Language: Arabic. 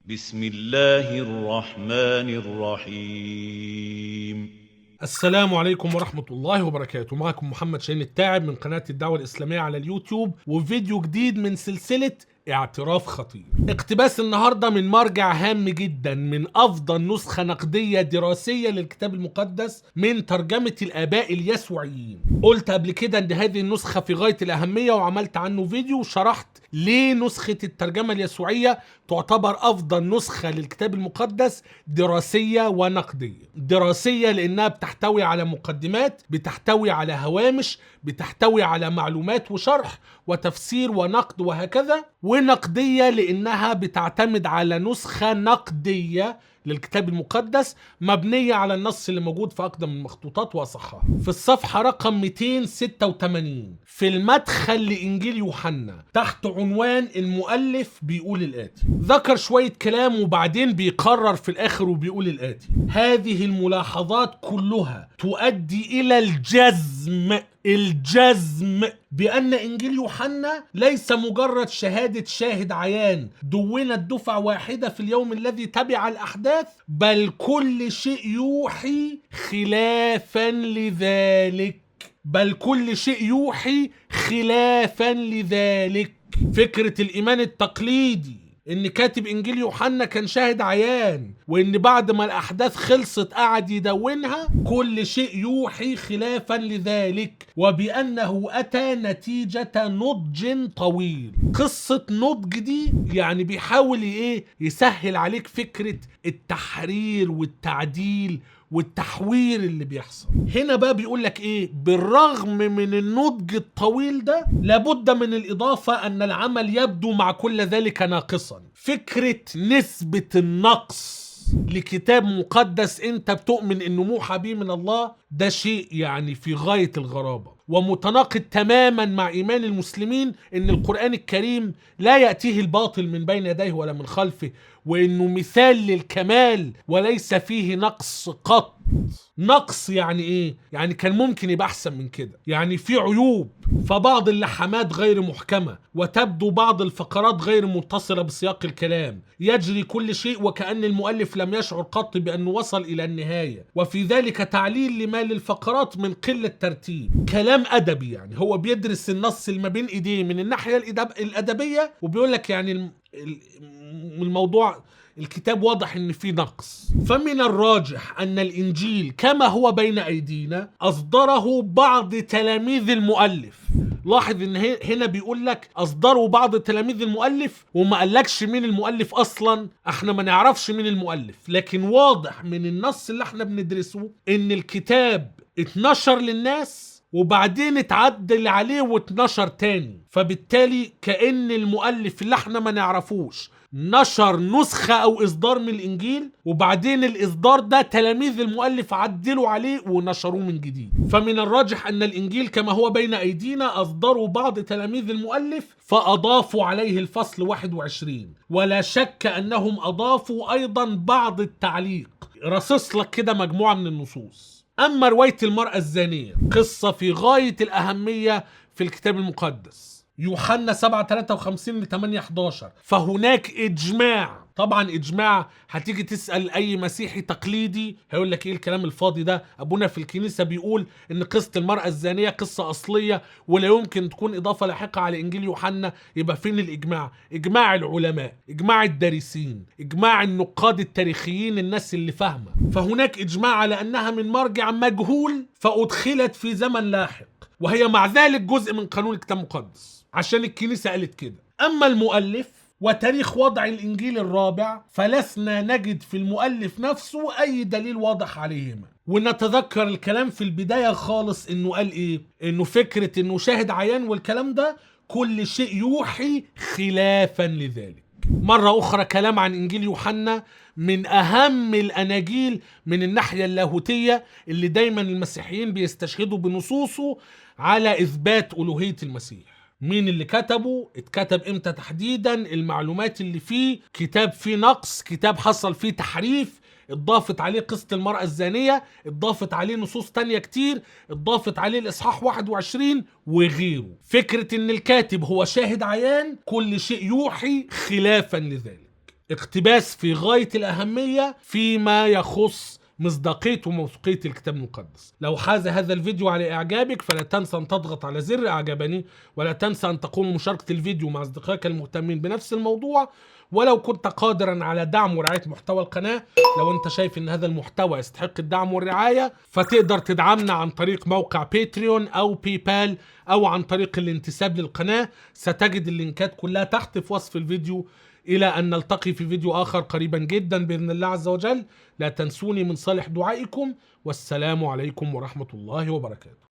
بسم الله الرحمن الرحيم. السلام عليكم ورحمة الله وبركاته. معكم محمد شاهين التاعب من قناة الدعوة الإسلامية على اليوتيوب، وفيديو جديد من سلسلة اعتراف خطير. اقتباس النهاردة من مرجع هام جدا، من أفضل نسخة نقدية دراسية للكتاب المقدس من ترجمة الآباء اليسوعيين. قلت قبل كده أن هذه النسخة في غاية الأهمية، وعملت عنه فيديو وشرحت ليه نسخة الترجمة اليسوعية تعتبر أفضل نسخة للكتاب المقدس دراسية ونقدية. دراسية لأنها بتحتوي على مقدمات، بتحتوي على هوامش، بتحتوي على معلومات وشرح وتفسير ونقد وهكذا. ونقدية لأنها بتعتمد على نسخة نقدية للكتاب المقدس مبنية على النص اللي موجود في أقدم المخطوطات وأصحها. في الصفحة رقم 286 في المدخل لإنجيل يوحنا تحت عنوان المؤلف بيقول الآتي. ذكر شوية كلام وبعدين بيقرر في الآخر وبيقول الآتي: هذه الملاحظات كلها تؤدي إلى الجزم بأن إنجيل يوحنا ليس مجرد شهادة شاهد عيان دونت دفعة واحدة في اليوم الذي تبع الأحداث، بل كل شيء يوحي خلافا لذلك. فكرة الإيمان التقليدي ان كاتب انجيل يوحنا كان شاهد عيان، وان بعد ما الاحداث خلصت قعد يدونها، كل شيء يوحي خلافا لذلك، وبانه اتى نتيجة نضج طويل. قصة نضج دي يعني بيحاول يسهل عليك فكرة التحرير والتعديل والتحوير اللي بيحصل هنا. بقى بيقول لك بالرغم من النضج الطويل ده، لابد من الإضافة أن العمل يبدو مع كل ذلك ناقصا. فكرة نسبة النقص لكتاب مقدس انت بتؤمن انه موحى به من الله، ده شيء يعني في غاية الغرابة، ومتناقض تماما مع ايمان المسلمين ان القرآن الكريم لا يأتيه الباطل من بين يديه ولا من خلفه، وانه مثال للكمال وليس فيه نقص قط. نقص يعني يعني كان ممكن يبقى احسن من كده، يعني في عيوب، فبعض اللحمات غير محكمة، وتبدو بعض الفقرات غير متصلة بسياق الكلام، يجري كل شيء وكأن المؤلف لم يشعر قط بأنه وصل إلى النهاية، وفي ذلك تعليل لما للفقرات من قلة ترتيب. كلام أدبي، يعني هو بيدرس النص اللي ما بين إيديه من الناحية الأدبية، وبيقول لك يعني الموضوع الكتاب واضح ان فيه نقص. فمن الراجح ان الانجيل كما هو بين ايدينا اصدره بعض تلاميذ المؤلف. لاحظ ان هنا بيقول لك اصدروا بعض تلاميذ المؤلف، وما قالكش مين المؤلف اصلا. احنا ما نعرفش مين المؤلف، لكن واضح من النص اللي احنا بندرسه ان الكتاب اتنشر للناس وبعدين اتعدل عليه واتنشر تاني، فبالتالي كأن المؤلف اللي احنا ما نعرفوش نشر نسخة او اصدار من الانجيل، وبعدين الاصدار ده تلاميذ المؤلف عدلوا عليه ونشروه من جديد. فمن الراجح ان الانجيل كما هو بين ايدينا اصدروا بعض تلاميذ المؤلف فاضافوا عليه الفصل 21، ولا شك انهم اضافوا ايضا بعض التعليق. رصص لك كده مجموعة من النصوص. أما رواية المرأة الزانية، قصة في غاية الأهمية في الكتاب المقدس، يوحنا 7:53-8:11، فهناك إجماع. طبعا إجماع، هتيجي تسأل أي مسيحي تقليدي هيقول لك إيه الكلام الفاضي ده؟ أبونا في الكنيسة بيقول إن قصة المرأة الزانية قصة أصلية ولا يمكن تكون إضافة لاحقة على إنجيل يوحنا. يبقى فين الإجماع؟ إجماع العلماء، إجماع الدارسين، إجماع النقاد التاريخيين، الناس اللي فاهمة. فهناك إجماع على أنها من مرجع مجهول فأدخلت في زمن لاحق، وهي مع ذلك جزء من قانون الكتاب المقدس عشان الكنيسة قالت كده. أما المؤلف وتاريخ وضع الإنجيل الرابع، فلسنا نجد في المؤلف نفسه أي دليل واضح عليهما. ونتذكر الكلام في البداية خالص إنه قال إنه فكرة إنه شاهد عيان والكلام ده كل شيء يوحي خلافا لذلك. مرة أخرى كلام عن إنجيل يوحنا، من أهم الأناجيل من الناحية اللاهوتية اللي دايما المسيحيين بيستشهدوا بنصوصه على إثبات ألوهية المسيح. مين اللي كتبه؟ اتكتب امتى تحديدا؟ المعلومات اللي فيه، كتاب فيه نقص، كتاب حصل فيه تحريف، اضافت عليه قصة المرأة الزانية، اضافت عليه نصوص تانية كتير، اضافت عليه الإصحاح 21 وغيره. فكرة ان الكاتب هو شاهد عيان كل شيء يوحي خلافا لذلك. اقتباس في غاية الأهمية فيما يخص مصداقية وموثوقية الكتاب المقدس. لو حاز هذا الفيديو على إعجابك فلا تنسى أن تضغط على زر إعجابني، ولا تنسى أن تقوم بمشاركة الفيديو مع أصدقائك المهتمين بنفس الموضوع. ولو كنت قادرا على دعم ورعاية محتوى القناة، لو أنت شايف أن هذا المحتوى يستحق الدعم والرعاية، فتقدر تدعمنا عن طريق موقع باتريون أو بيبال أو عن طريق الانتساب للقناة. ستجد اللينكات كلها تحت في وصف الفيديو. إلى أن نلتقي في فيديو آخر قريبا جدا بإذن الله عز وجل. لا تنسوني من صالح دعائكم، والسلام عليكم ورحمة الله وبركاته.